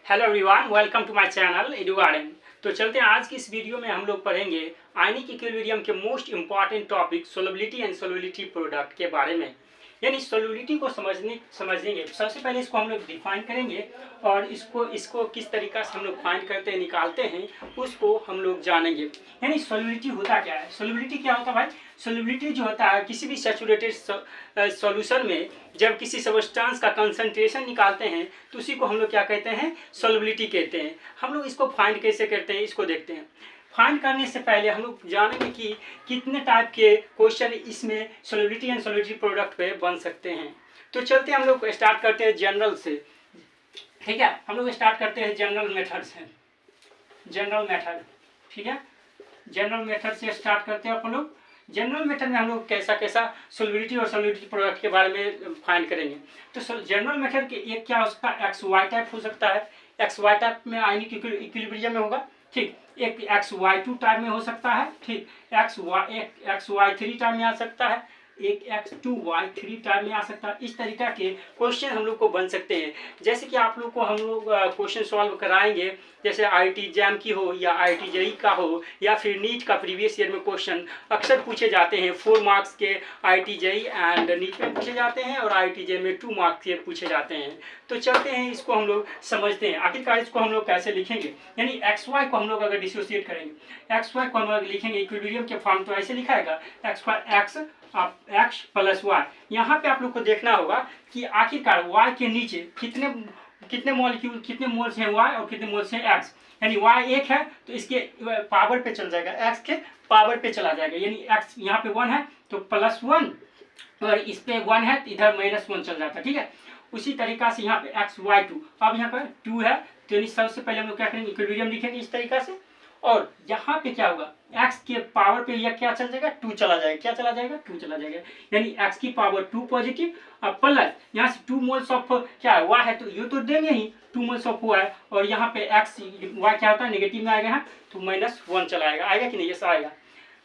Hello everyone, welcome to my channel Edu Garden. तो चलते हैं, आज की इस वीडियो में हम लोग पढ़ेंगे आयनिक इक्विलिब्रियम के most important topic solubility and solubility product के बारे में। यानी सोलबिलिटी को समझेंगे। सबसे पहले इसको हम लोग डिफाइन करेंगे और इसको किस तरीका से हम लोग फाइंड करते हैं, निकालते हैं, उसको हम लोग जानेंगे। यानी सोलबिलिटी होता क्या है? सोलबिलिटी क्या होता है भाई? सोलबिलिटी जो होता है किसी भी सैचुरेटेड सॉल्यूशन में जब किसी सब्सटेंस का कंसंट्रेशन निकालते हैं तो उसी को हम लोग क्या कहते हैं? सोलबिलिटी कहते हैं। हम लोग इसको फाइंड कैसे करते हैं, इसको देखते हैं। फाइंड करने से पहले हम लोग जानेंगे कि कितने टाइप के क्वेश्चन इसमें सोलबिलिटी एंड सोलबिलिटी प्रोडक्ट पे बन सकते हैं। तो चलते हम लोग स्टार्ट करते हैं जनरल से। ठीक है, हम लोग स्टार्ट करते हैं जनरल मेथड से। जनरल मेथड, ठीक है, जनरल मेथड से स्टार्ट करते हैं अपन लोग। जनरल मेथड में हम लोग कैसा कैसा सोलबिलिटी और सोलबिलिटी प्रोडक्ट के बारे में फाइंड करेंगे। तो जनरल मेथड के एक क्या हो सकता है? एक्स वाई टाइप हो सकता है। एक्स वाई टाइप में आयनिक इक्विलिब्रियम में होगा। ठीक, एक एक्स वाई टू टाइप में हो सकता है। ठीक, एक्स वाई थ्री टाइप में आ सकता है, एक X two Y three type में आ सकता है। इस तरीका के क्वेश्चन हम लोग को बन सकते हैं। जैसे कि आप लोग को हम लोग क्वेश्चन सॉल्व कराएंगे, जैसे आईटी एग्जाम की हो या आईटी जेईई का हो या फिर नीट का प्रीवियस ईयर में क्वेश्चन अक्सर पूछे जाते हैं। 4 मार्क्स के आईटी जेईई एंड नीट में पूछे जाते हैं और आईटी जेईई में 2 मार्क्स के पूछे जाते हैं। तो चलते हैं, इसको हम लोग समझते हैं। आखिरकार इसको हम लोग कैसे लिखेंगे? यानी एक्स वाई को हम लोग अगर डिसोसिएट करेंगे, एक्स वाई को हम लोग लिखेंगे इक्विलिब्रियम के फॉर्म, तो ऐसे लिखा है X Y X X plus Y. यहाँ पे आप लोग को देखना होगा कि आखिरकार वाई के नीचे कितने मॉलिक्यूल, कितने मोल्स हैं वाई और कितने मोल्स हैं एक्स। यानी वाई एक है तो इसके पावर पे चल जाएगा, एक्स के पावर पे चला जाएगा। यानी एक्स यहाँ पे 1 है तो +1 और इस पे 1 है तो इधर -1 चल जाता है। ठीक है, उसी तरीका से यहाँ पे एक्स वाई टू, अब यहाँ पर 2 है तो यानी सबसे पहले हम लोग क्या करेंगे? इक्विलिब्रियम लिखेंगे इस तरीका से। और यहाँ पे क्या होगा? x के पावर पे यह क्या चल जाएगा? 2 चला जाएगा। क्या चला जाएगा? 2 चला जाएगा। यानी x की पावर 2 पॉजिटिव और प्लस यहाँ से 2 मोल्स ऑफ क्या है? y है तो ये तो देंगे ही 2 मोल्स ऑफ y, और यहाँ पे x y क्या होता है? नेगेटिव में आएगा है तो -1 चला आएगा कि नहीं? ये आएगा।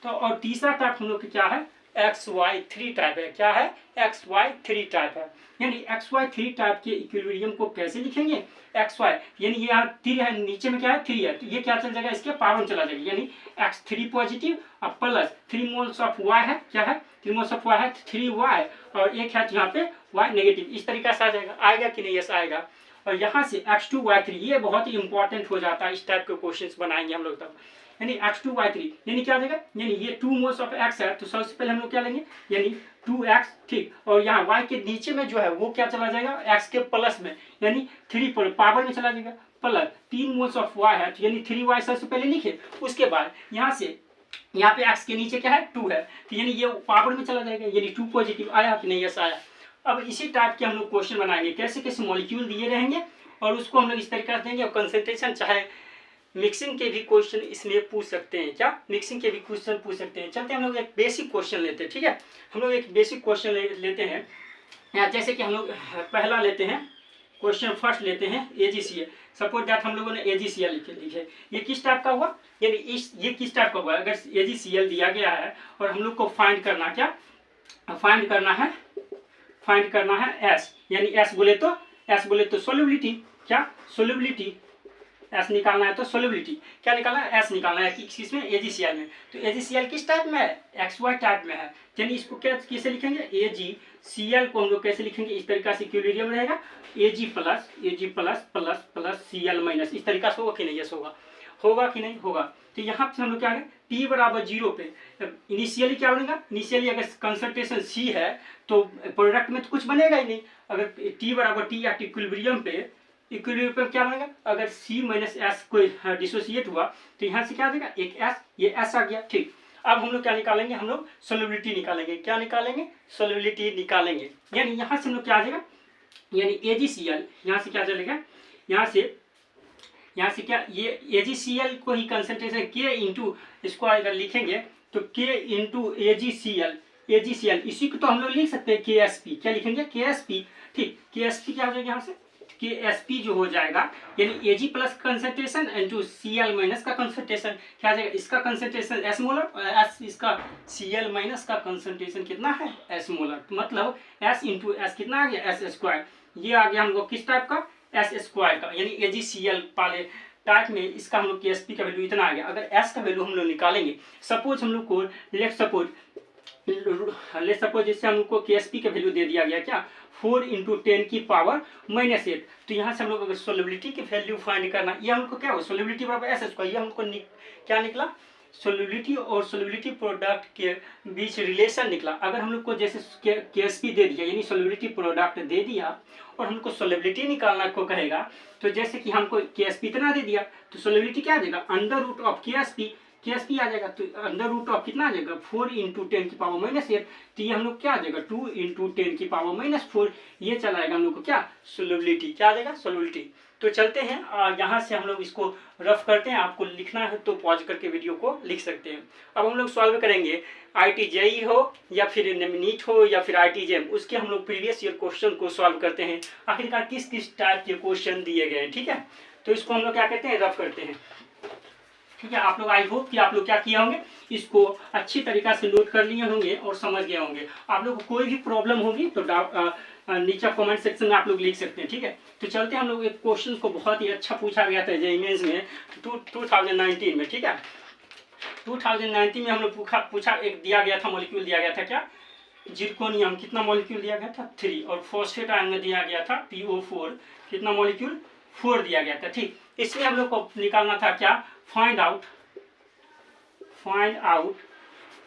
तो और तीसरा टाइप हम लोग क्या है? XY3 टाइप है। क्या है? XY3 टाइप है। यानी XY3 टाइप के इक्विलिब्रियम को कैसे लिखेंगे? XY यानी ये यहाँ 3 है, नीचे में क्या है? 3 है तो ये क्या चल जाएगा? इसके पावर में चला जाएगा। यानी X3 पॉजिटिव और प्लस 3 मोल्स ऑफ Y है। क्या है? 3 मोल्स ऑफ Y है 3Y और एक है यहाँ पे Y नेगेटिव। इस तरीका से आ जाएगा। आएगा कि नहीं? यस आएगा। और यहाँ से X2Y3, ये बहुत ही इंपॉर्टेंट हो जाता है। इस टाइप के क्वेश्चन बनाएंगे हम लोग तब। यानी X2Y3 यानी क्या आ जाएगा? यानी ये 2 मोल्स ऑफ X है तो सबसे पहले हम लोग क्या लेंगे? यानी 2x। ठीक, और यहाँ y के नीचे में जो है वो क्या चला जाएगा? x के प्लस में, यानी 3 पावर में चला जाएगा। प्लस 3 मोल्स ऑफ y है तो यानी 3y सबसे पहले लिखे। उसके बाद यहाँ से यहाँ पे x के नीचे क्या है? 2 है तो यानी ये पावर में चला जाएगा। यानी 2 पॉजिटिव आया कि नहीं? यस आया। अब इसी टाइप के हम लोग क्वेश्चन बनाएंगे। कैसे कैसे मॉलिक्यूल दिए रहेंगे और उसको हम लोग इस तरीका से देंगे। और कंसंट्रेशन, चाहे मिक्सिंग के भी क्वेश्चन इसमें पूछ सकते हैं। क्या? मिक्सिंग के भी क्वेश्चन पूछ सकते हैं। चलते हम लोग एक बेसिक क्वेश्चन लेते हैं। ठीक है, हम लोग एक बेसिक क्वेश्चन लेते हैं। यहाँ जैसे कि हम लोग पहला लेते हैं क्वेश्चन, फर्स्ट लेते हैं AgCl। सपोज दैट हम लोगों ने AgCl लिखे। ये किस टाइप का हुआ? यानी ये किस टाइप का हुआ? अगर AgCl दिया गया है और हम लोग को फाइंड करना, क्या फाइंड करना है S। यानी S बोले तो सोल्युबिलिटी। क्या? सोल्युबिलिटी। S निकालना है तो सोल्युबिलिटी क्या निकालना है? S निकालना है। किसमें? AgCl में। तो AgCl किस टाइप में है? XY टाइप में है। यानी इसको क्या कैसे लिखेंगे? AgCl को हम लोग कैसे लिखेंगे? इस तरीका से इक्विलिब्रियम रहेगा। Ag plus Cl minus. इस तरीका से होगा कि नहीं? यस होगा कि नहीं? होगा। तो यहाँ पे हम लोग क्या है? t बराबर 0 पे इनिशियली क्या बनेगा? इनिशियली अगर कंसंट्रेशन C है तो प्रोडक्ट में तो कुछ बनेगा ही नहीं। अगर t बराबर T या इक्विलिब्रियम पे क्या बनेगा? अगर C माइनस S कोई डिसोसिएट हुआ तो यहाँ से क्या आ जाएगा? एक S, ये S आ गया। ठीक, अब हम लोग क्या निकालेंगे? हम लोग सोल्युबिलिटी निकालेंगे। क्या निकालेंगे? सोल्युबिलिटी निकालेंगे। यानी यहाँ से हम लोग क्या आ जाएगा? यानी AgCl यहाँ से क्या चलेगा? यहाँ से क्या? ये AgCl को ही कंसंट्रेशन K इंटू, इसको अगर लिखेंगे तो K इंटू AgCl इसी को तो हम लोग लिख सकते हैं KSP। क्या लिखेंगे? KSP। ठीक, KSP क्या हो जाएगा? यहाँ से KSP जो हो जाएगा यानी Ag plus concentration into Cl minus का कंसंट्रेशन क्या आ जाएगा? इसका कंसंट्रेशन S मोलर और S इसका Cl माइनस का कंसंट्रेशन कितना है? S molar. मतलब S इंटू S कितना आ गया? S square. ये आ गया हमको किस टाइप का? एस स्क्वायर का, यानी AgCl वाले टाइप में इसका हम लोग KSP का वैल्यू इतना आ गया। अगर S का वैल्यू हम लोग निकालेंगे, सपोज हम लोग को लेट सपोज जैसे हम लोग को KSP का वैल्यू दे दिया गया क्या 4 × 10⁻⁸, तो यहाँ से हम लोग अगर सोल्युबिलिटी की वैल्यू फाइंड करना, ये हमको क्या हो सोल्युबिलिटी बराबर S स्क्वायर, ये हमको क्या निकला सोल्युबिलिटी और सोल्युबिलिटी प्रोडक्ट के बीच रिलेशन निकला। अगर हम लोग को जैसे KSP दे दिया यानी सोल्युबिलिटी प्रोडक्ट दे दिया और हमको सोल्युबिलिटी निकालना को कहेगा, तो जैसे कि हमको KSP इतना दे दिया तो सोल्युबिलिटी क्या आ जाएगा अंडर रूट ऑफ KSP आ जाएगा, तो अंडर रूट ऑफ कितना आ जाएगा 4 × 10⁻⁸, तो ये हम लोग क्या आ जाएगा 2 × 10⁻⁴, ये चला आएगा हम लोग को क्या सोल्युबिलिटी, क्या आ जाएगा सोल्युबिलिटी। तो चलते हैं यहाँ से हम लोग इसको रफ करते हैं, आपको लिखना है तो पॉज करके वीडियो को लिख सकते हैं। अब हम लोग सॉल्व करेंगे IIT JEE हो या फिर नीट हो या फिर IIT JEM, उसके हम लोग प्रीवियस ईयर क्वेश्चन को सॉल्व करते हैं, आखिरकार किस किस टाइप के क्वेश्चन दिए गए हैं। ठीक है, तो इसको हम लोग क्या कहते हैं रफ करते हैं। ठीक है, आप लोग आई होप कि आप लोग क्या किए होंगे, इसको अच्छी तरीका से नोट कर लिए होंगे और समझ गए होंगे। आप लोग को कोई भी प्रॉब्लम होगी तो नीचे कमेंट सेक्शन में आप लोग लिख सकते हैं। ठीक है, तो चलते हैं हम लोग एक क्वेश्चन को बहुत ही अच्छा पूछा गया था JEE मेंस में 2019 में। ठीक है, 2019 में हम लोग पूछा एक दिया गया था मॉलिक्यूल दिया गया था क्या जिरकोनियम, कितना मॉलिक्यूल दिया गया था 3, और फॉस्फेट आयन में दिया गया था PO4, कितना मॉलिक्यूल 4 दिया गया था। ठीक, इसमें हम लोग को निकालना था क्या find out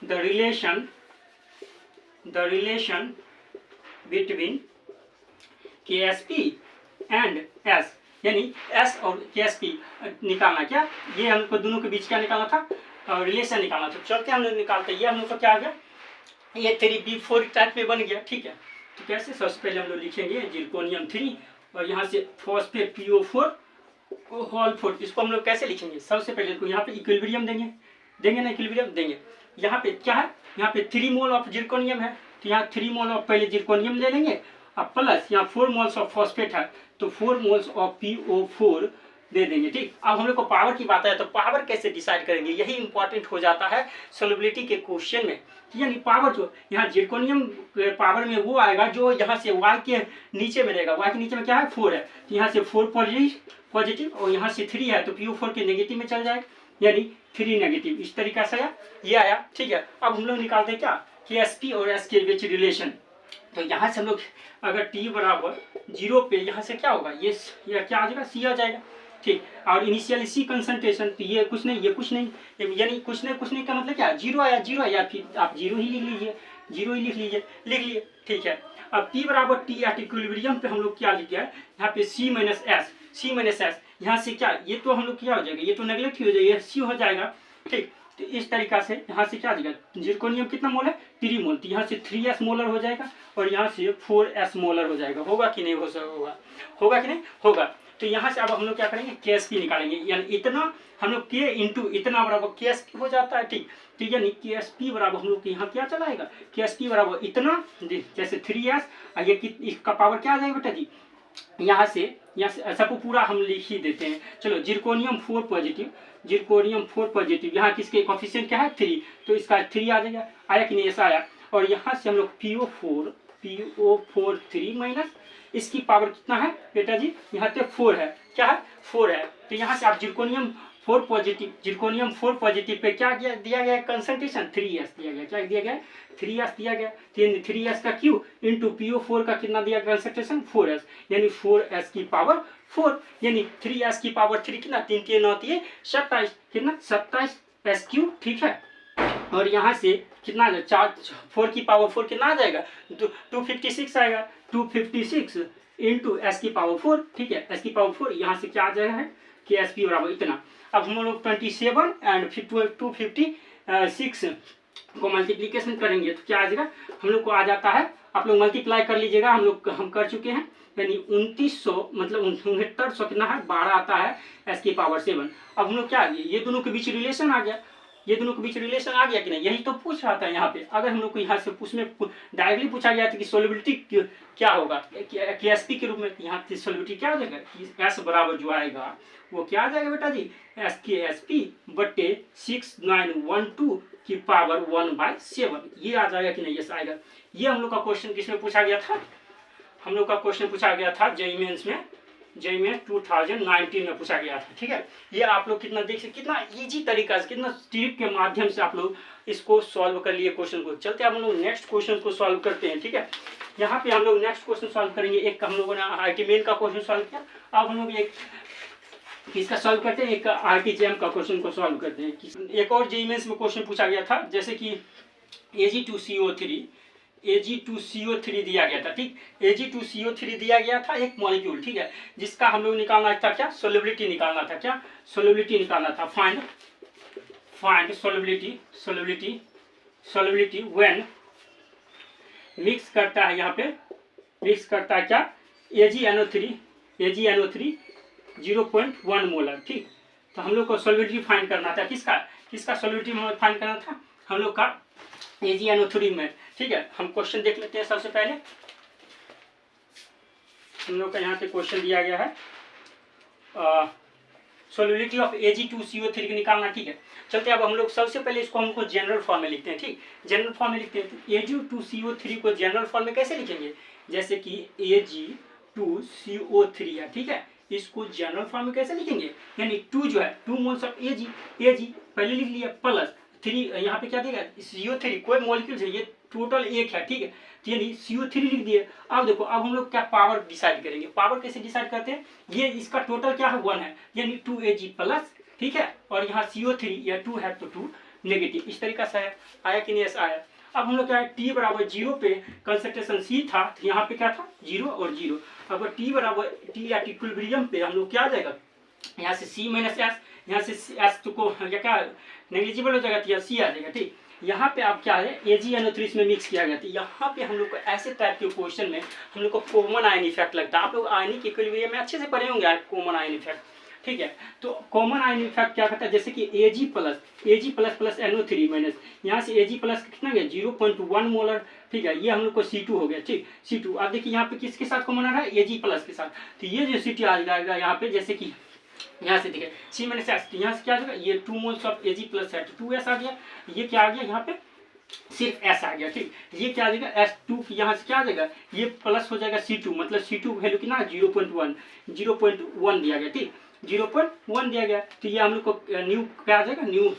the relation between KSP and S, यानी S और KSP निकालना, क्या ये हमको दोनों के बीच क्या निकालना था रिलेशन निकालना। तो चलते हम लोग निकालते, ये हम लोग का क्या आ गया ये 3B4 टाइप में बन गया। ठीक है, तो कैसे सबसे पहले हम लोग लिखेंगे जिरकोनियम 3 और यहाँ से फॉस्फेट PO4 होल 4, इसको हम लोग कैसे लिखेंगे, सबसे पहले तो यहाँ पे इक्विलिब्रियम देंगे ना, इक्विलिब्रियम देंगे। यहाँ पे क्या है, यहाँ पे 3 मोल ऑफ जिरकोनियम है, तो यहाँ 3 मोल ऑफ पहले जिरकोनियम ले लेंगे, अब प्लस यहाँ 4 मोल्स ऑफ फॉस्फेट है तो 4 मोल्स ऑफ PO4 दे देंगे। ठीक, अब हम लोग को पावर की बात है तो पावर कैसे डिसाइड करेंगे, यही इंपॉर्टेंट हो जाता है सोल्युबिलिटी के क्वेश्चन में। यानी पावर जो यहाँ जिरकोनियम पावर में वो आएगा जो यहाँ से Y के नीचे में रहेगा, Y के नीचे में क्या है 4 है, तो यहाँ से 4 पॉजिटिव और यहाँ से 3 है तो PO4 के नेगेटिव में चल जाएगा, यानी 3 नेगेटिव, इस तरीका से ये आया। ठीक है, अब हम लोग निकालते हैं क्या KSP और S के बीच रिलेशन, तो यहाँ से हम लोग अगर T बराबर 0 पे यहाँ से क्या होगा ये क्या आ जाएगा C आ जाएगा। ठीक, और इनिशियल सी कंसंट्रेशन, तो ये कुछ नहीं यानी कुछ नहीं का मतलब क्या 0 आया या फिर आप 0 ही लिख लीजिए लिख लिए। ठीक है, अब T बराबर T एट इक्विलिब्रियम पे हम लोग क्या लिख गया यहाँ पे C माइनस S, यहाँ से क्या ये तो हम लोग क्या हो जाएगा, ये तो नेगलेक्ट ही हो जाएगा, C हो जाएगा। ठीक, तो इस तरीका से यहाँ से क्या आ जाएगा जिरकोनियम कितना मोल है 3 मोल, तो यहाँ से 3S मोलर हो जाएगा और यहाँ से 4S मोलर हो जाएगा। होगा कि नहीं होगा कि नहीं होगा। तो यहाँ से अब हम लोग क्या करेंगे KSP निकालेंगे, यानी इतना हम लोग K इंटू इतना बराबर KSP हो जाता है। ठीक, तो यानी KSP बराबर हम लोग यहाँ क्या चलाएगा KSP बराबर इतना, जैसे 3S, ये इसका पावर क्या आ जाएगा बेटा जी, यहाँ से सबको पूरा हम लिख ही देते हैं। चलो जिरकोनियम 4 पॉजिटिव, यहाँ किसके कोफिशिएंट क्या है 3, तो इसका 3 आ जाएगा, आया कि नहीं ऐसा आया। और यहाँ से हम लोग PO4 3 माइनस इसकी पावर कितना है बेटा जी, यहाँ पे 4 है, क्या है 4 है, तो यहाँ से आप जिरकोनियम 4 पॉजिटिव पे क्या दिया गया कंसंट्रेशन 3S दिया गया, क्या दिया गया 3S दिया गया, 3S का Q इंटू PO4 का कितना दिया कंसंट्रेशन 4S, यानी 4S की पावर 4, यानी 3S की पावर 3 कितना 3 3 9 3 27, कितना 27SQ। ठीक है, और यहाँ से कितना 4 की पावर 4 कितना आ जाएगा 256 आएगा, 256 इंटू S की पावर 4। ठीक है, S की पावर 4, यहाँ से क्या आ जाएगा है KSP बराबर इतना। अब हम लोग 27 एंड 256 को मल्टीप्लीकेशन करेंगे तो क्या आ जाएगा हम लोग को आ जाता है, आप लोग मल्टीप्लाई कर लीजिएगा, हम कर चुके हैं, यानी 2900 मतलब 6900 कितना है 12 आता है S की पावर 7। अब हम लोग क्या ये दोनों के बीच रिलेशन आ गया, कि नहीं, यही तो पूछ रहा था यहाँ पे। अगर हम लोग को यहाँ से उसमें डायरेक्टली पूछा गया था कि सोल्युबिलिटी क्या होगा KSP के रूप में, यहाँ से सोल्युबिलिटी क्या हो जाएगा S बराबर जो आएगा वो क्या आ जाएगा बेटा जी KSP बटे 6912 की पावर 1/7, ये आ जाएगा कि नहीं, ये आएगा। ये हम लोग का क्वेश्चन किसमें पूछा गया था, हम लोग का क्वेश्चन पूछा गया था JEE मेंस में जेईई में 2019 में पूछा गया था। ठीक है, ये आप लोग कितना देख सकते, कितना इजी तरीका से, कितना ट्रिक के माध्यम से आप लोग इसको सॉल्व कर लिए क्वेश्चन को। चलते हम लोग नेक्स्ट क्वेश्चन को सॉल्व करते हैं। ठीक है, यहाँ पे हम लोग नेक्स्ट क्वेश्चन सॉल्व करेंगे। एक हम लोगों ने आईटी मेन का क्वेश्चन सॉल्व किया, अब हम लोग एक इसका सॉल्व करते हैं, एक आरटीजेएम का क्वेश्चन को सॉल्व करते हैं। एक और जेईई मेंस में क्वेश्चन पूछा गया था, जैसे कि Ag2CO3 दिया गया था। ठीक, Ag2CO3 दिया गया था एक मॉलिक्यूल, ठीक है, जिसका हम लोग निकालना था क्या, सोल्युबिलिटी निकालना था। क्या सोल्युबिलिटी निकालना था, फाइंड सोल्युबिलिटी व्हेन मिक्स करता है, यहाँ पे मिक्स करता है क्या, AgNO3 0.1 मोलर। ठीक, तो हम लोग को सोल्युबिलिटी फाइंड करना था, किसका सोल्युबिलिटी फाइंड करना था, हम लोग का AgNO3 में। ठीक है, हम क्वेश्चन देख लेते हैं। सबसे पहले हम लोग का यहाँ पे क्वेश्चन दिया गया है, सोल्युबिलिटी ऑफ Ag2CO3 की निकालना। ठीक है, चलते अब हम लोग सबसे पहले इसको हमको जनरल फॉर्म में लिखते हैं। ठीक, जनरल फॉर्म में लिखते हैं। तो Ag2CO3 को जनरल फॉर्म में कैसे लिखेंगे, जैसे कि Ag2CO3 है। ठीक है, इसको जनरल फॉर्म में कैसे लिखेंगे, यानी 2 जो है 2 मोल्स ऑफ Ag पहले लिख लिया, प्लस 3 यहाँ पे क्या देगा, CO3 कोई मॉलिक्यूल है, ये टोटल एक है। ठीक है, तो यानी CO3 लिख दिए। अब देखो, अब हम लोग क्या पावर डिसाइड करेंगे, पावर कैसे डिसाइड करते हैं, ये इसका टोटल क्या है 1 है, यानी 2Ag प्लस, ठीक है, और यहाँ CO3 या 2 है तो 2 नेगेटिव। इस तरीका से है, आया कि नहीं आया। अब हम लोग क्या है, t बराबर 0 पे कंसंट्रेशन C था, तो यहाँ पे क्या था 0 और 0। अगर t बराबर t या इक्विलिब्रियम पे हम लोग क्या आ जाएगा, यहाँ से C माइनस एस, यहाँ से एस तो को क्या नेग्लिजिबल हो जाएगा, तो यहाँ C आ जाएगा। ठीक, यहाँ पे आप क्या है, AgNO3 में मिक्स किया गया था। यहाँ पे हम लोग को ऐसे टाइप के क्वेश्चन में हम लोग को कॉमन आयन इफेक्ट लगता है। आप लोग आयनिक इक्विलिब्रियम में अच्छे से पढ़े होंगे कॉमन आयन इफेक्ट। ठीक है, तो कॉमन आयन इफेक्ट क्या करता है, जैसे कि Ag plus plus NO3 minus, यहाँ से Ag प्लस कितना गया 0.1 मोलर। ठीक है, ये हम लोग को C2 हो गया। ठीक, C2 अब देखिए यहाँ पे किसके साथ कॉमन आ रहा है, Ag प्लस के साथ, तो ये जो C2 आ जाएगा यहाँ पे, जैसे कि यहाँ से देखिए C माइनस एस, यहाँ से क्या आ जाएगा, ये 2 मोल्स ऑफ Ag प्लस है तो 2s आ गया। ये क्या आ गया, यहाँ पे सिर्फ S आ गया। ठीक, ये क्या आ जाएगा S2, यहाँ से क्या आ जाएगा, ये प्लस हो जाएगा C2, मतलब C2 वैल्यू कितना 0.1 दिया गया। ठीक, 0.1 दिया गया, तो ये हम लोग को न्यू क्या आ जाएगा, न्यू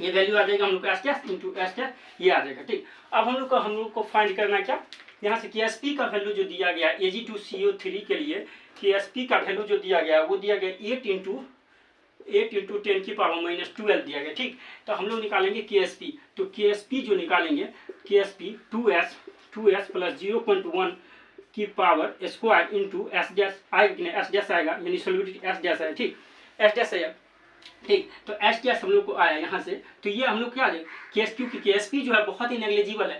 ये वैल्यू आ जाएगा हम लोग का S इंटू S ये आ जाएगा। ठीक, अब हम लोग को फाइंड करना है क्या, यहाँ से KSP का वैल्यू जो दिया गया Ag2CO3 के लिए, KSP का वैल्यू जो दिया गया वो दिया गया 8 इंटू 10 की पावर माइनस 12 दिया गया। ठीक, तो हम लोग निकालेंगे KSP, तो KSP जो निकालेंगे, KSP 2s प्लस 0.1 की power square into S dash आएगा कि नहीं, S डैश आएगा, यानी सोल्युबिलिटी S डैश है। ठीक, S डैश आया। ठीक, तो S डैश हम लोग को आया यहाँ से, तो ये हम लोग क्या आ जाएगा, क्योंकि KSP जो है बहुत ही नेग्लिजिबल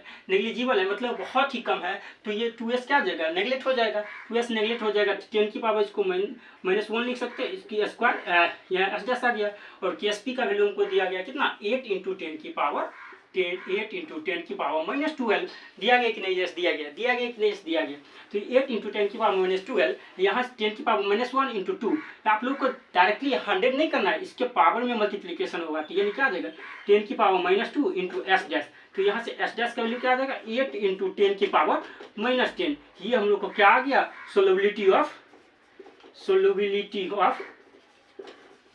है, मतलब बहुत ही कम है, तो ये 2s क्या आ जाएगा, नेगलेक्ट हो जाएगा, 2s नेगलेक्ट हो जाएगा, 10 की पावर इसको -1 लिख सकते हैं, इसकी स्क्वायर यहाँ S डैश आ गया, और KSP का वैल्यू हमको दिया गया कितना 8 इंटू 10 की पावर 8 इंटू 10 की पावर माइनस 12 दिया गया कि नहीं, यस दिया गया कि नहीं, यस दिया गया। तो 8 इंटू 10 की पावर माइनस 12, यहाँ 10 की पावर -1 इंटू 2, आप लोग को डायरेक्टली 100 नहीं करना है, इसके पावर में मल्टीप्लिकेशन होगा, तो यानी क्या आ जाएगा 10 की पावर -2 इंटू S डैश, तो यहाँ से S डैश का वैल्यू क्या आ जाएगा 8 इंटू 10 की पावर -10। ये हम लोग को क्या आ गया, सोल्युबिलिटी ऑफ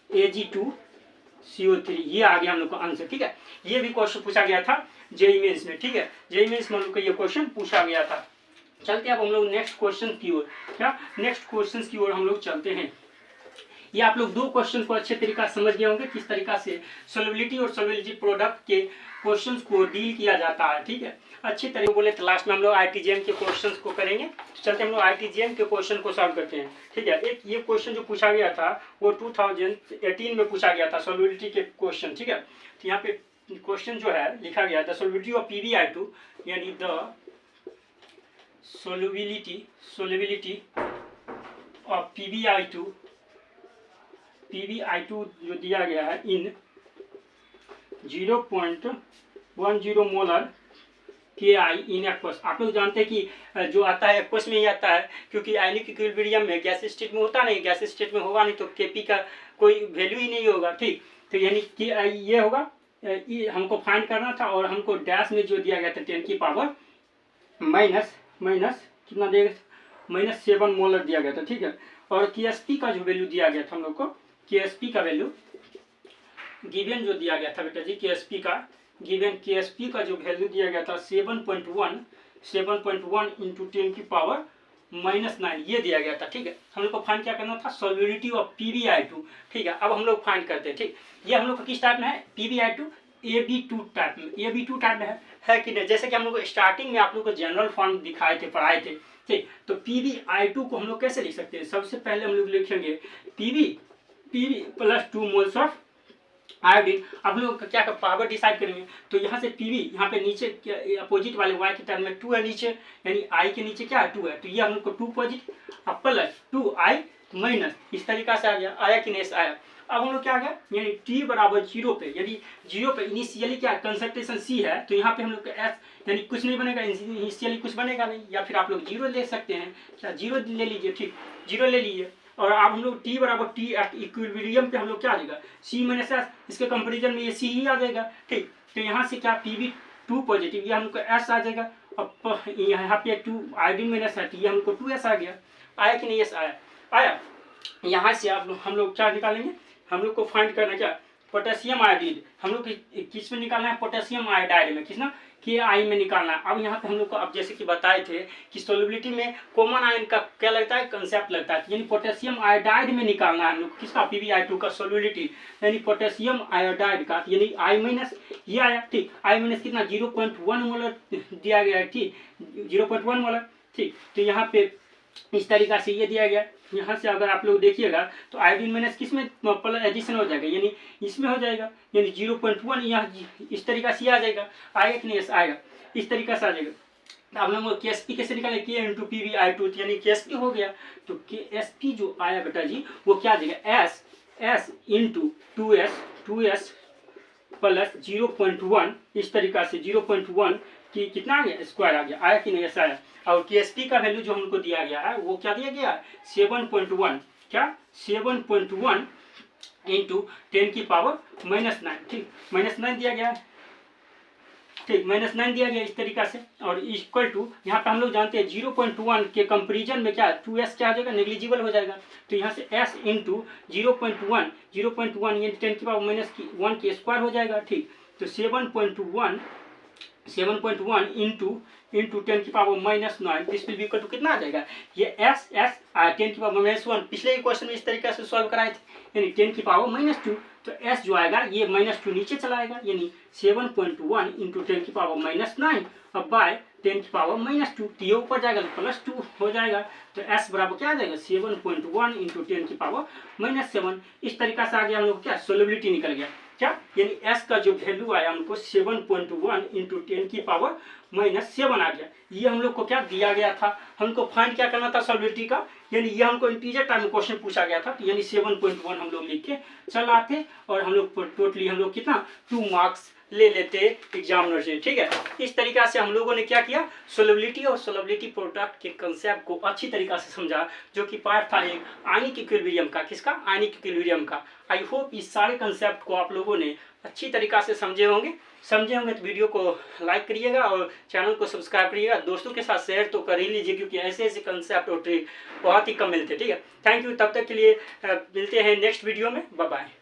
Ag2CO3, ये आ गया हम लोग का आंसर। ठीक है, ये भी क्वेश्चन पूछा गया था जेईई मेंस में। ठीक है, जेईई मेंस में हम लोग को ये क्वेश्चन पूछा गया था। चलते अब हम लोग नेक्स्ट क्वेश्चन की ओर, नेक्स्ट क्वेश्चन की ओर हम लोग चलते हैं। ये आप लोग 2 क्वेश्चन को अच्छे तरीका से समझ गए होंगे, किस तरीका से सोल्युबिलिटी और सोल्युबिलिटी प्रोडक्ट के क्वेश्चंस को डील किया जाता है। ठीक है, अच्छी तरीके बोले तो लास्ट में हम लोग आईटीजेएम के क्वेश्चंस को करेंगे। तो चलते हम लोग आईटीजेएम के क्वेश्चन को सॉल्व करते हैं। ठीक है, एक ये क्वेश्चन जो पूछा गया था वो 2018 में पूछा गया था, सोल्युबिलिटी के क्वेश्चन। ठीक है, तो यहाँ पे क्वेश्चन जो है लिखा गया द सोल्युबिलिटी ऑफ PbI2, यानी द सोल्युबिलिटी ऑफ PbI2 जो दिया गया है इन 0.10 मोलर KI इन एक्वस। आप लोग जानते हैं कि जो आता है एक्वस में ही आता है, क्योंकि आयनिक इक्विलिब्रियम में गैस स्टेट में होता नहीं, गैस स्टेट में होगा नहीं तो Kp का कोई वैल्यू ही नहीं होगा। ठीक, तो यानी कि ये होगा, ये हमको फाइंड करना था, और हमको डैश में जो दिया गया था 10 की पावर माइनस कितना देगा -7 मोलर दिया गया था। ठीक है, और KSP का जो वैल्यू दिया गया था हम लोग को, KSP का वैल्यू गिवन जो दिया गया था बेटा जी, KSP का गिवन KSP का जो वैल्यू दिया गया था 7.1 इंटू 10 की पावर -9 ये दिया गया था। ठीक है, हम लोग को फाइंड क्या करना था, सॉल्युबिलिटी ऑफ PbI2। ठीक है, अब हम लोग फाइंड करते हैं। ठीक, ये हम लोग को किस टाइप में है, PbI2 AB2 टाइप में, AB2 टाइप में है कि नहीं। जैसे कि हम लोग को स्टार्टिंग में आप लोग को जनरल फॉर्म दिखाए थे, पढ़ाए थे। ठीक, तो PbI2 को हम लोग कैसे लिख सकते हैं, सबसे पहले हम लोग लिखेंगे Pb + 2 मोल्स ऑफ आयोडीन। आप लोग क्या पावर डिसाइड करेंगे, तो यहाँ से PV, यहाँ पे नीचे अपोजिट वाले Y के टर्म में 2 है नीचे, यानी I के नीचे क्या है 2 है, तो ये हम लोग को 2 पॉजिटिव प्लस 2I माइनस, इस तरीका से आ गया। आया कि नहीं आया। अब हम लोग क्या आ गया, यानी t बराबर 0 पे, यदि 0 पे इनिशियली क्या कंसंट्रेशन C है, तो यहाँ पे हम लोग का S यानी कुछ नहीं बनेगा, इनिशियली कुछ बनेगा नहीं, या फिर आप लोग 0 ले सकते हैं, क्या 0 ले लीजिए। ठीक, 0 ले लीजिए। और अब हम लोग t बराबर t एट इक्विलिब्रियम पे हम लोग क्या आ जाएगा, C माइनस S, इसके कंपेरिजन में ये C ही आ जाएगा। ठीक, तो यहाँ से क्या PB2 पॉजिटिव, ये हमको S आ जाएगा। अब यहाँ पे 2 आयोडीन माइनस है, ये हमको 2S आ गया। आया कि नहीं, S आया। यहाँ से आप हम लोग क्या निकालेंगे, हम लोग को फाइंड करना क्या, पोटेशियम आयोडीन। हम लोग किस में निकालना है, पोटेशियम आयोडाइड में, किस ना KI में निकालना है। अब यहाँ पे हम लोग को, अब जैसे कि बताए थे कि सोल्युबिलिटी में कॉमन आयन का क्या लगता है, कंसेप्ट लगता है, यानी पोटेशियम आयोडाइड में निकालना है हम लोग किसका, PbI2 का सोल्युबिलिटी, यानी पोटेशियम आयोडाइड का, यानी I माइनस ये आया। ठीक, I माइनस कितना 0.1 मोलर दिया गया है। ठीक, 0.1 मोलर। ठीक, तो यहाँ पे इस तरीका से ये दिया गया। यहाँ से अगर आप लोग देखिएगा तो आयोडीन माइनस किस में प्लस एडिशन हो जाएगा, यानी इसमें हो जाएगा, यानी 0.1 यहाँ इस तरीका से आ जाएगा। आएगा कि नहीं, आएगा, इस तरीका से आ जाएगा। अब हम KSP कैसे निकालें, K इंटू PbI2, यानी KSP हो गया। तो KSP जो आया बेटा जी, वो क्या आ जाएगा, S इंटू 2S प्लस 0.1, इस तरीका से 0.1 की कितना आ गया, स्क्वायर आ गया। आया कि नहीं, ऐसा आया। और KSP का वैल्यू जो हमको दिया गया है, वो क्या दिया गया, 7.1, क्या 7.1 इंटू 10 की पावर -9। ठीक, -9 दिया गया है। ठीक, -9 दिया गया इस तरीका से, और इक्वल टू यहाँ पे हम लोग जानते हैं 0.1 के कंपेरिजन में क्या 2S क्या आ जाएगा, नेग्लिजिबल हो जाएगा। तो यहाँ से S इंटू 0.1 यानी 10 की पावर -1 के स्क्वायर हो जाएगा। ठीक, तो 7.1 इंटू 10 की power -9, this will be equal to कितना आ जाएगा, ये S 10 की पावर -1, पिछले क्वेश्चन में इस तरीके से सॉल्व कराए थे, यानी 10 की पावर -2, तो S जो आएगा ये -2 नीचे चला आएगा, यानी 7.1 इंटू 10 की पावर -9 अब बाय 10 की पावर -2, तो ये ऊपर जाएगा तो +2 हो जाएगा। तो S बराबर क्या आ जाएगा, 7.1 इंटू 10 की पावर -7। इस तरीका से आ गया हम लोग क्या, सोल्युबिलिटी निकल गया। क्या, यानी S का जो वैल्यू आया हमको 7.1 इंटू 10 की पावर -7 आ गया। ये हम लोग को क्या दिया गया था, हमको फाइंड क्या करना था सोल्युबिलिटी का, यानी ये हमको इंटीजर टाइम में क्वेश्चन पूछा गया था, यानी 7.1 हम लोग लिख के चल आते, और हम लोग टोटली हम लोग कितना 2 मार्क्स ले लेते एग्जामिनर से। ठीक है, इस तरीका से हम लोगों ने क्या किया, सोल्युबिलिटी और सोल्युबिलिटी प्रोडक्ट के कंसेप्ट को अच्छी तरीका से समझा, जो कि पार्ट था एक आयनिक इक्विलिब्रियम का, किसका, आयनिक इक्विलिब्रियम का। आई होप इस सारे कंसेप्ट को आप लोगों ने अच्छी तरीका से समझे होंगे तो वीडियो को लाइक करिएगा और चैनल को सब्सक्राइब करिएगा। दोस्तों के साथ शेयर तो कर ही लीजिए, क्योंकि ऐसे ऐसे कंसेप्ट और ट्रिक बहुत ही कम मिलते हैं। ठीक है, थैंक यू, तब तक के लिए मिलते हैं नेक्स्ट वीडियो में, बाय बाय।